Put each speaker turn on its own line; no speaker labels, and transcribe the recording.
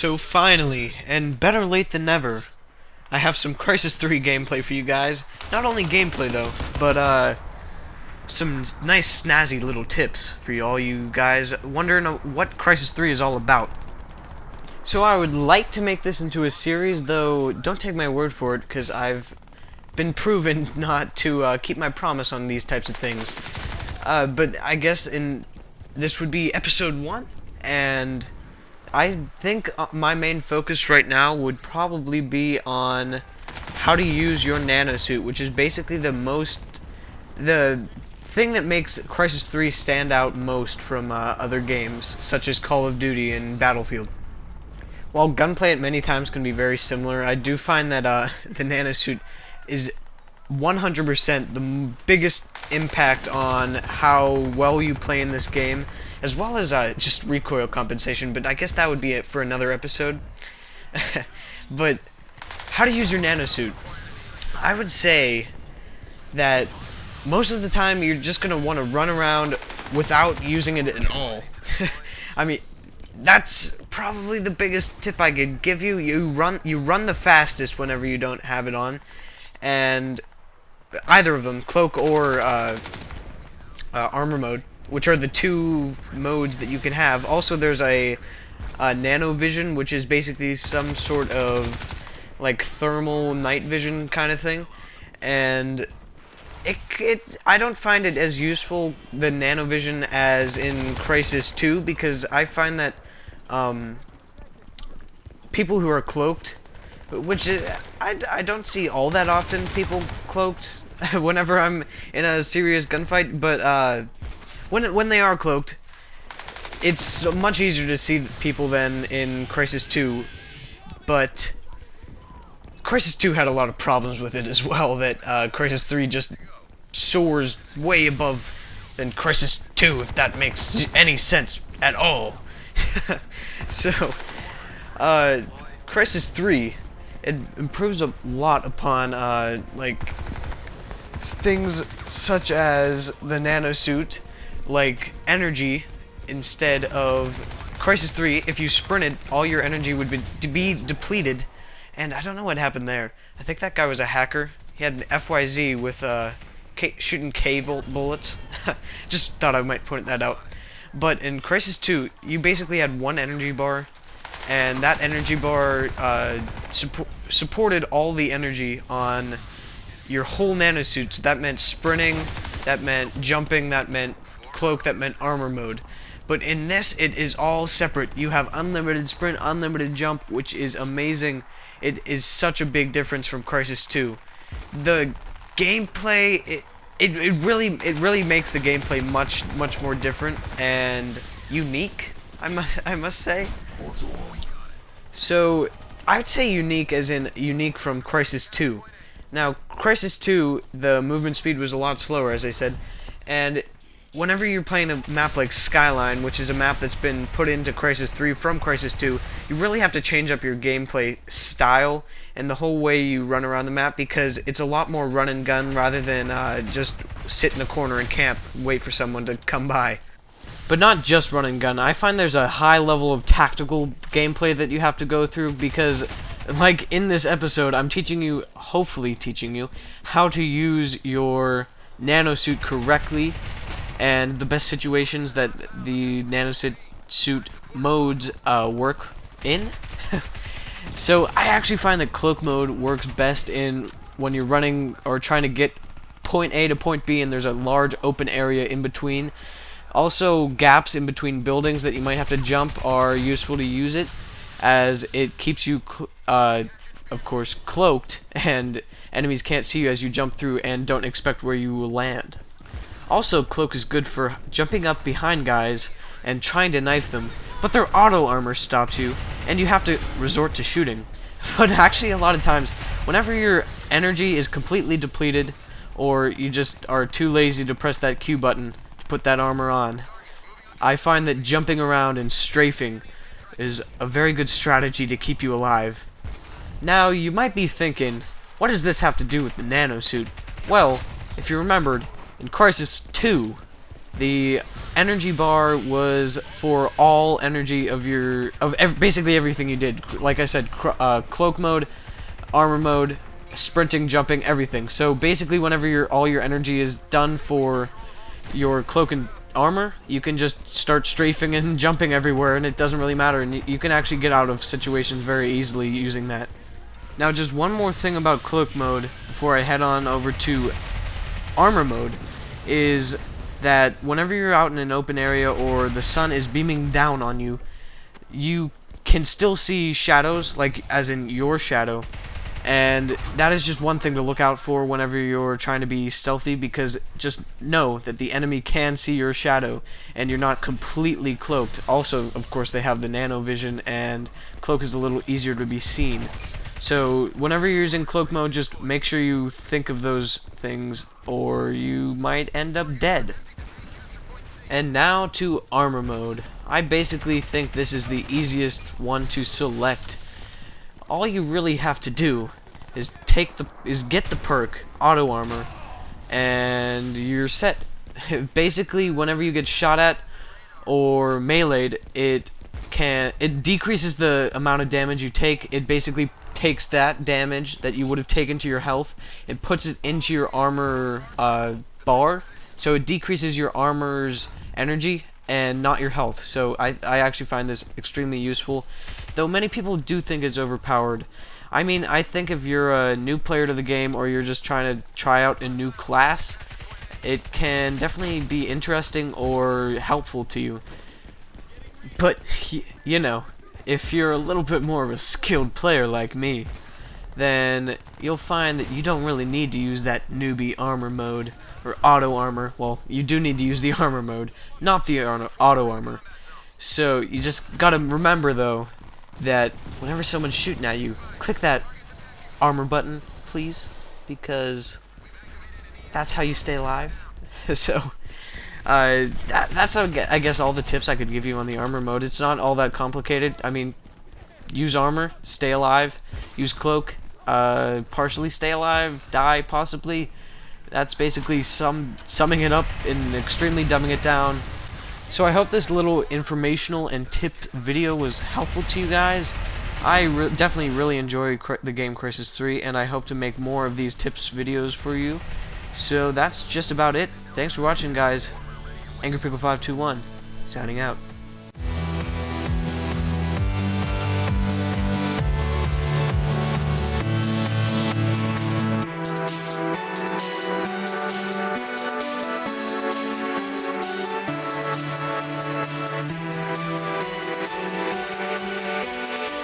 So finally, and better late than never, I have some Crysis 3 gameplay for you guys. Not only gameplay though, but some nice snazzy little tips for all you guys wondering what Crysis 3 is all about. So I would like to make this into a series, though don't take my word for it, because I've been proven not to keep my promise on these types of things. But I guess this would be episode 1, and I think my main focus right now would probably be on how to use your Nanosuit, which is basically the thing that makes Crysis 3 stand out most from other games, such as Call of Duty and Battlefield. While gunplay at many times can be very similar, I do find that the Nanosuit is 100% the biggest impact on how well you play in this game, as well as just recoil compensation, but I guess that would be it for another episode. But how to use your Nanosuit. I would say that most of the time you're just going to want to run around without using it at all. I mean, that's probably the biggest tip I could give you. You run the fastest whenever you don't have it on, and either of them, cloak or armor mode, which are the two modes that you can have. Also, there's a nano vision, which is basically some sort of like thermal night vision kind of thing, and I don't find it as useful, the nano vision, as in Crysis 2, because I find that people who are cloaked, which I don't see all that often people cloaked whenever I'm in a serious gunfight, but when they are cloaked, it's much easier to see people than in Crysis 2, but Crysis 2 had a lot of problems with it as well, that Crysis 3 just soars way above than Crysis 2, if that makes any sense at all. So, Crysis 3, it improves a lot upon, like, things such as the Nanosuit, like energy. Instead of Crysis 3, if you sprinted, all your energy would be depleted, and I don't know what happened there. I think that guy was a hacker. He had an FYZ with shooting K-volt bullets. Just thought I might point that out. But in Crysis 2, you basically had one energy bar, and that energy bar supported all the energy on your whole Nanosuit. So that meant sprinting, that meant jumping, that meant cloak, that meant armor mode. But in this, it is all separate. You have unlimited sprint, unlimited jump, which is amazing. It is such a big difference from Crysis 2. The gameplay, it really makes the gameplay much more different and unique, I must say. So I'd say unique as in unique from Crysis 2. Now, Crysis 2, the movement speed was a lot slower, as I said, and whenever you're playing a map like Skyline, which is a map that's been put into Crysis 3 from Crysis 2, you really have to change up your gameplay style and the whole way you run around the map, because it's a lot more run and gun rather than just sit in a corner and camp, wait for someone to come by. But not just run and gun. I find there's a high level of tactical gameplay that you have to go through, because like in this episode, I'm hopefully teaching you, how to use your Nanosuit correctly, and the best situations that the Nanosuit modes work in. So I actually find that cloak mode works best when you're running or trying to get point A to point B and there's a large open area in between. Also, gaps in between buildings that you might have to jump are useful to use it, as it keeps you, of course, cloaked, and enemies can't see you as you jump through and don't expect where you will land. Also, cloak is good for jumping up behind guys and trying to knife them, but their auto armor stops you, and you have to resort to shooting. But actually, a lot of times, whenever your energy is completely depleted, or you just are too lazy to press that Q button to put that armor on, I find that jumping around and strafing is a very good strategy to keep you alive. Now, you might be thinking, what does this have to do with the Nanosuit? Well, if you remembered, in Crysis 2, the energy bar was for all energy of your basically everything you did. Like I said, cloak mode, armor mode, sprinting, jumping, everything. So basically, whenever all your energy is done for your cloak and armor, you can just start strafing and jumping everywhere, and it doesn't really matter. And you can actually get out of situations very easily using that. Now, just one more thing about cloak mode before I head on over to armor mode is that whenever you're out in an open area or the sun is beaming down on you, you can still see shadows, like as in your shadow, and that is just one thing to look out for whenever you're trying to be stealthy, because just know that the enemy can see your shadow and you're not completely cloaked. Also, of course, they have the nano vision, and cloak is a little easier to be seen. So whenever you're using cloak mode, just make sure you think of those things or you might end up dead. And now to armor mode. I basically think this is the easiest one to select. All you really have to do is get the perk auto armor, and you're set. Basically, whenever you get shot at or meleeed, it decreases the amount of damage you take. It basically takes that damage that you would have taken to your health and puts it into your armor bar, so it decreases your armor's energy and not your health. So I actually find this extremely useful, though many people do think it's overpowered. I mean, I think if you're a new player to the game or you're just trying to try out a new class, it can definitely be interesting or helpful to you. But, you know, if you're a little bit more of a skilled player like me, then you'll find that you don't really need to use that newbie armor mode or auto armor. Well, you do need to use the armor mode, not the auto armor. So you just gotta remember, though, that whenever someone's shooting at you, click that armor button, please, because that's how you stay alive. So that's I guess all the tips I could give you on the armor mode. It's not all that complicated. I mean, use armor, stay alive. Use cloak, partially stay alive, die possibly. That's basically summing it up and extremely dumbing it down. So I hope this little informational and tipped video was helpful to you guys. I definitely really enjoy the game Crysis 3, and I hope to make more of these tips videos for you. So that's just about it. Thanks for watching, guys. AngryPickle521, signing out.